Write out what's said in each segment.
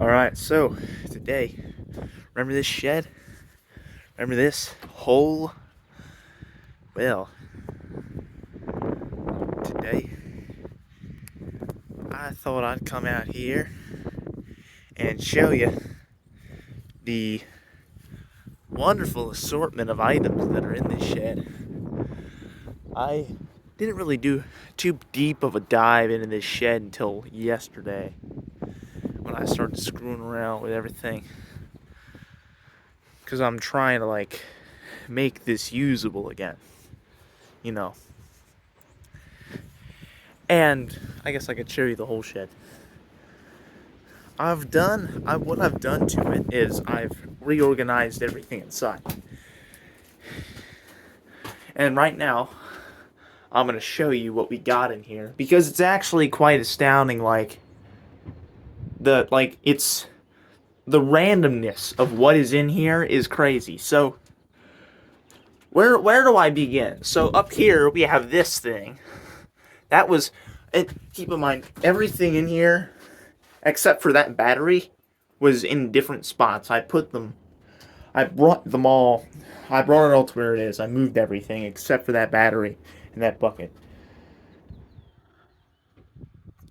Alright, so today, remember this shed? Remember this hole? Well, today, I thought I'd come out here and show you the wonderful assortment of items that are in this shed. I didn't really do too deep of a dive into this shed until yesterday when I started screwing around with everything. Because I'm trying to, make this usable again. You know. And I guess I could show you the whole shed. What I've done to it is I've reorganized everything inside. And right now, I'm going to show you what we got in here. Because it's actually quite astounding, it's the randomness of what is in here is crazy. So, where do I begin? So, up here, we have this thing. That was, keep in mind, everything in here, except for that battery, was in different spots. I brought it all to where it is. I moved everything except for that battery and that bucket.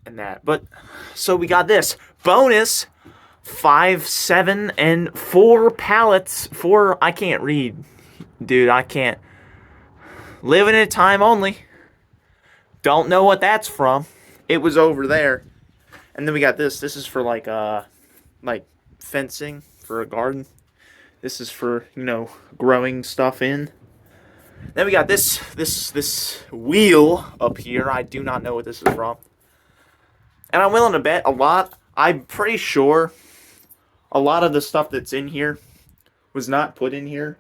And that. But, so we got this. Bonus, 5, 7, and 4 pallets. I can't read. Dude, I can't. Living in time only. Don't know what that's from. It was over there. And then we got this. This is for like fencing for a garden. This is for, growing stuff in. Then we got this wheel up here. I do not know what this is from. And I'm willing to bet I'm pretty sure a lot of the stuff that's in here was not put in here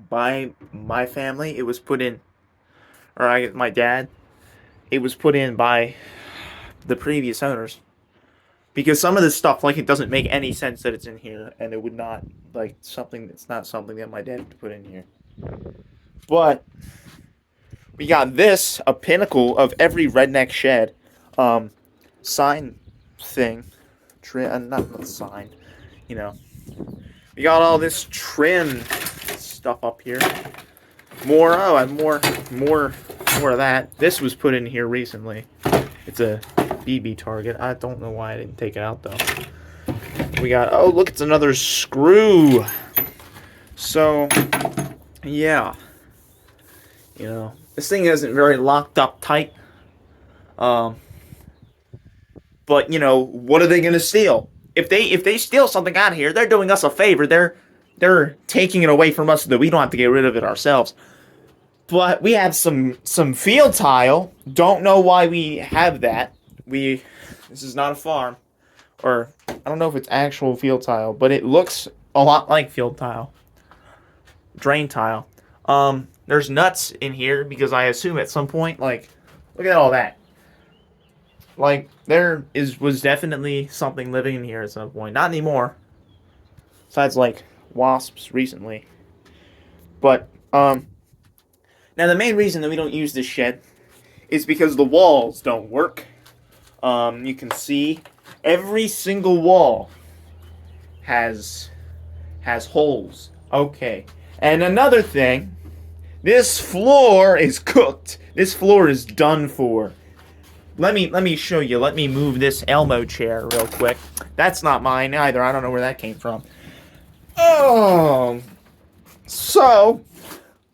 by my family. It was put in, my dad. It was put in by the previous owners. Because some of this stuff, it doesn't make any sense that it's in here. And it would not, it's not something that my dad would put in here. But, we got this, a pinnacle of every redneck shed. Sign thing. Not sign. We got all this trim stuff up here. More of that. This was put in here recently. It's a BB target. I don't know why I didn't take it out though. We got, oh look, it's another screw. So, yeah. This thing isn't very locked up tight. But what are they gonna steal? If they steal something out of here, they're doing us a favor. They're taking it away from us so that we don't have to get rid of it ourselves. But we have some field tile. Don't know why we have that. This is not a farm. Or, I don't know if it's actual field tile, but it looks a lot like field tile. Drain tile. There's nuts in here because I assume at some point, look at all that. Was definitely something living in here at some point. Not anymore. Besides, wasps recently. But, now, the main reason that we don't use this shed is because the walls don't work. You can see every single wall has holes. Okay. And another thing, this floor is cooked. This floor is done for. Let me show you. Let me move this Elmo chair real quick. That's not mine either. I don't know where that came from. Oh. So,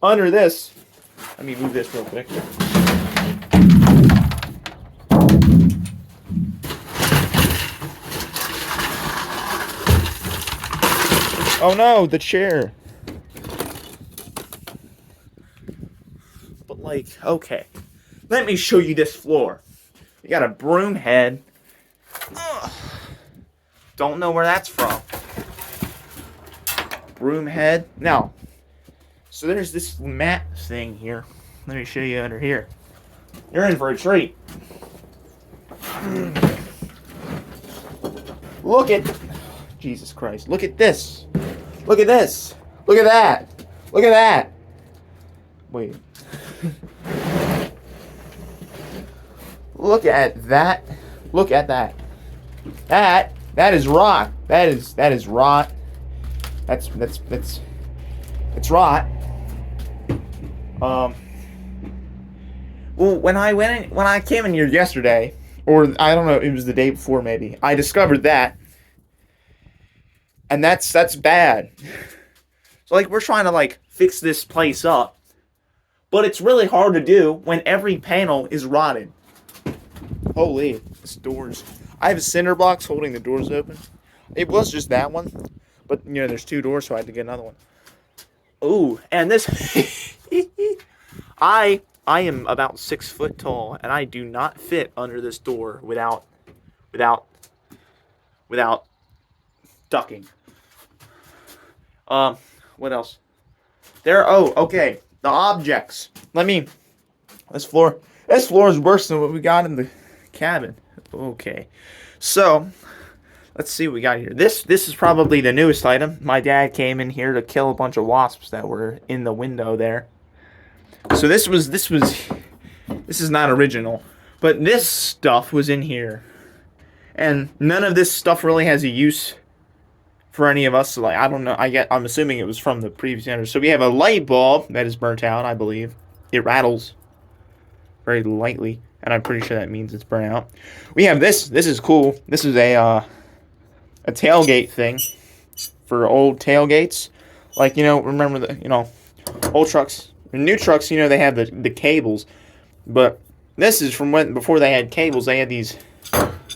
under this, let me move this real quick. Oh no, the chair. But okay. Let me show you this floor. You got a broom head. Ugh. Don't know where that's from. Broom head. Now, so there's this mat thing here. Let me show you under here. You're in for a treat. Look at... Jesus Christ. Look at this. Look at this. Look at that. Look at that. Wait. Look at that. Look at that. That That is rot. That is rot. That's it's rot. Well, when I came in here yesterday, or I don't know, it was the day before maybe, I discovered that, and that's bad. So like we're trying to like fix this place up, but it's really hard to do when every panel is rotted. Holy, this doors. I have cinder blocks holding the doors open. It was just that one, but you know there's two doors, so I had to get another one. Ooh, and this, I am about 6 foot tall, and I do not fit under this door without ducking. What else? Oh, okay. The objects. This floor is worse than what we got in the cabin. Okay. So, let's see what we got here. This is probably the newest item. My dad came in here to kill a bunch of wasps that were in the window there. So this is not original, but this stuff was in here. And none of this stuff really has a use for any of us. So like I don't know. I'm assuming it was from the previous owner. So we have a light bulb that is burnt out, I believe. It rattles very lightly, and I'm pretty sure that means it's burnt out. We have this. This is cool. This is a tailgate thing for old tailgates. Like, you know, remember old trucks, new trucks, you know, they have the cables. But this is from before they had cables, they had these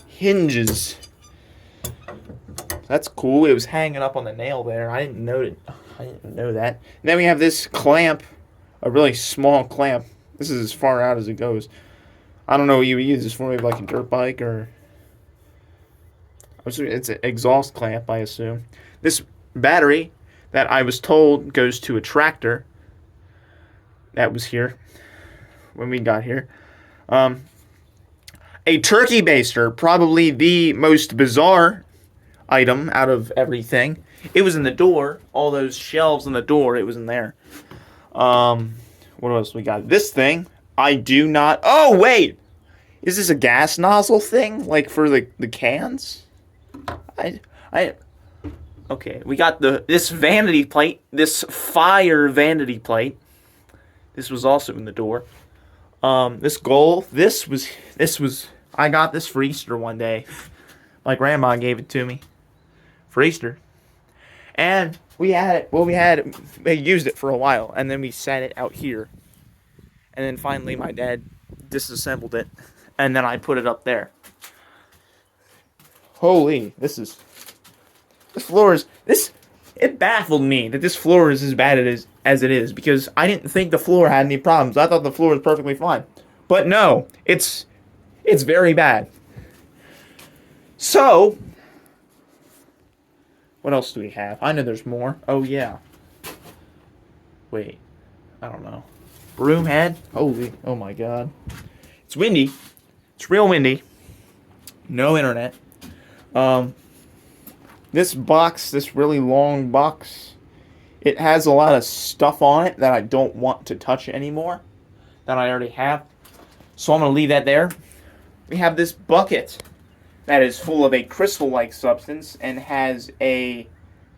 hinges. That's cool. It was hanging up on the nail there. I didn't know that. And then we have this clamp, a really small clamp. This is as far out as it goes. I don't know what you would use this for, maybe like a dirt bike or... It's an exhaust clamp, I assume. This battery that I was told goes to a tractor that was here when we got here. A turkey baster, probably the most bizarre item out of everything. It was in the door. All those shelves in the door, it was in there. What else we got? This thing, I do not... Oh, wait! Is this a gas nozzle thing? Like for the cans? Okay, we got this vanity plate, this fire vanity plate. This was also in the door. This goal, this was, I got this for Easter one day. My grandma gave it to me for Easter. And we used it for a while, and then we set it out here. And then finally my dad disassembled it, and then I put it up there. Holy, it baffled me that this floor is as bad as it is, because I didn't think the floor had any problems. I thought the floor was perfectly fine. But no, it's very bad. So, what else do we have? I know there's more. Oh, yeah. Wait, I don't know. Broom head? Holy, oh my god. It's windy. It's real windy. No internet. This box, this really long box, it has a lot of stuff on it that I don't want to touch anymore, that I already have. So I'm going to leave that there. We have this bucket that is full of a crystal-like substance and has a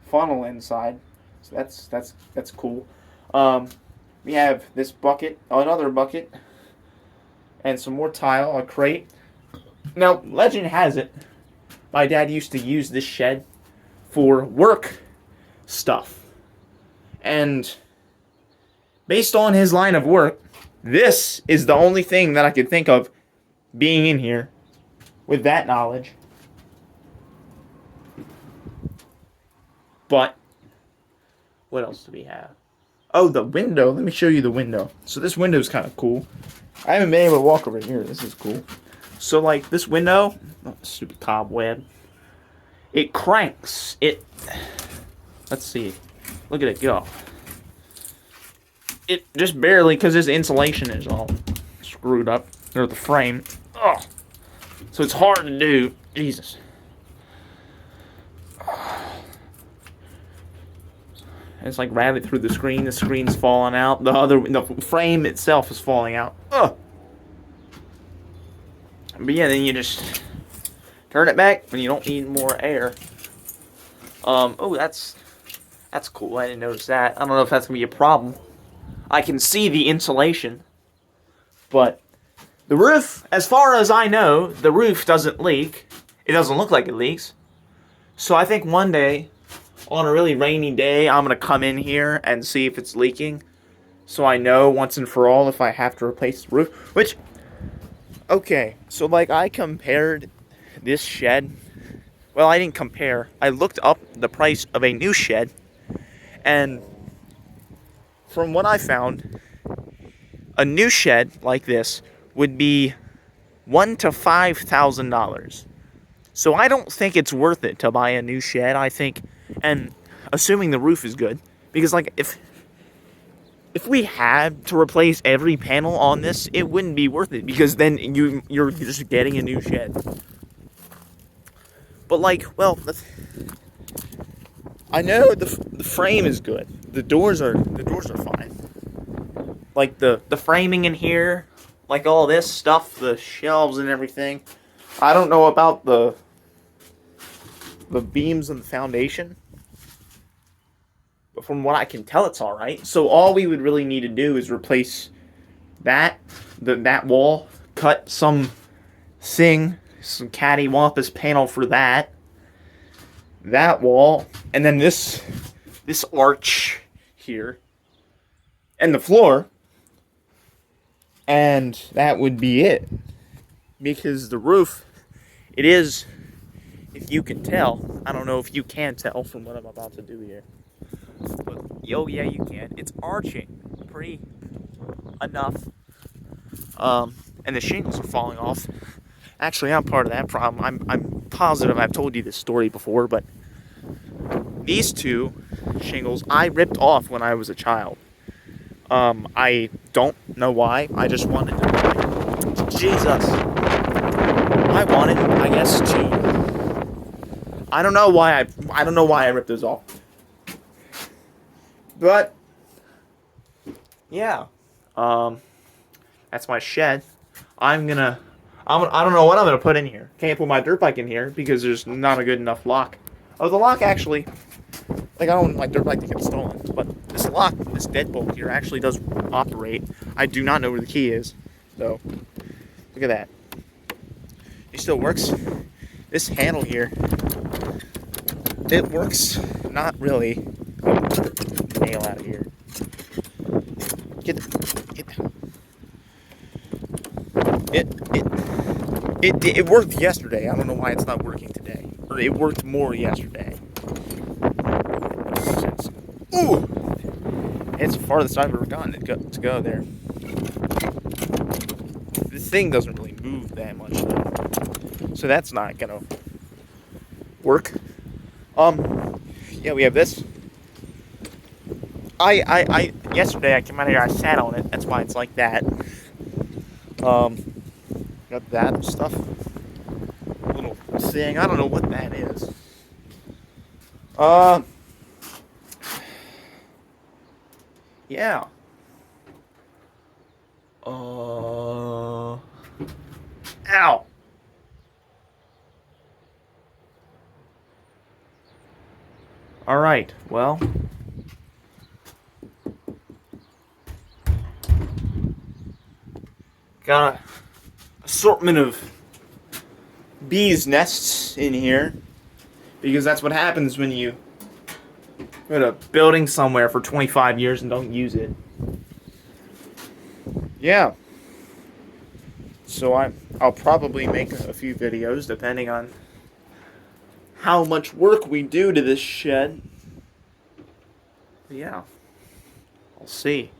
funnel inside. So that's cool. We have this bucket, another bucket, and some more tile, a crate. Now, legend has it, my dad used to use this shed for work stuff. And based on his line of work, this is the only thing that I could think of being in here with that knowledge. But what else do we have? Oh, the window. Let me show you the window. So this window is kind of cool. I haven't been able to walk over here. This is cool. So like this window, oh, stupid cobweb. It cranks. Let's see. Look at it go. It just barely, because this insulation is all screwed up. Or the frame. Ugh. So it's hard to do. Jesus. It's like rabbit through the screen. The screen's falling out. The frame itself is falling out. Ugh. But yeah, then you just Turn it back when you don't need more air. Oh, that's cool. I didn't notice that. I don't know if that's gonna be a problem. I can see the insulation, but the roof, as far as I know, the roof doesn't leak. It doesn't look like it leaks. So I think one day, on a really rainy day, I'm gonna come in here and see if it's leaking, so I know once and for all if I have to replace the roof. Which, okay, so like I compared this shed. Well, I didn't compare. I looked up the price of a new shed, and from what I found, a new shed like this would be $1,000 to $5,000. So I don't think it's worth it to buy a new shed. I think, and assuming the roof is good, because like if we had to replace every panel on this, it wouldn't be worth it, because then you're just getting a new shed. But like, well, I know the frame is good. The doors are fine. Like the framing in here, like all this stuff, the shelves and everything. I don't know about the beams and the foundation, but from what I can tell, it's all right. So all we would really need to do is replace that wall, cut some cattywampus panel for that wall, and then this arch here, and the floor, and that would be it. Because the roof, it is, if you can tell, I don't know if you can tell from what I'm about to do here, but yo, yeah, you can. It's arching pretty enough, and the shingles are falling off. Actually, I'm part of that problem. I'm positive I've told you this story before, but these two shingles I ripped off when I was a child. I don't know why. I just wanted to. Jesus. I wanted, I guess, to. I don't know why I ripped those off. But yeah, that's my shed. I don't know what I'm gonna put in here. Can't put my dirt bike in here because there's not a good enough lock. Oh, the lock actually, like I don't want my dirt bike to get stolen, but this lock, this deadbolt here actually does operate. I do not know where the key is, so look at that. It still works. This handle here, it works. Not really. Oh, nail out of here. Get that. It worked yesterday. I don't know why it's not working today. Or it worked more yesterday. Ooh! It's the farthest I've ever gotten to go there. This thing doesn't really move that much though. So that's not gonna work. Yeah, we have this. Yesterday I came out here, I sat on it. That's why it's like that. Got that stuff. Little thing. I don't know what that is. Yeah. Ow. Alright, well. Got a assortment of bees' nests in here. Because that's what happens when you put a building somewhere for 25 years and don't use it. Yeah. So I'll probably make a few videos depending on how much work we do to this shed. But yeah. I'll see.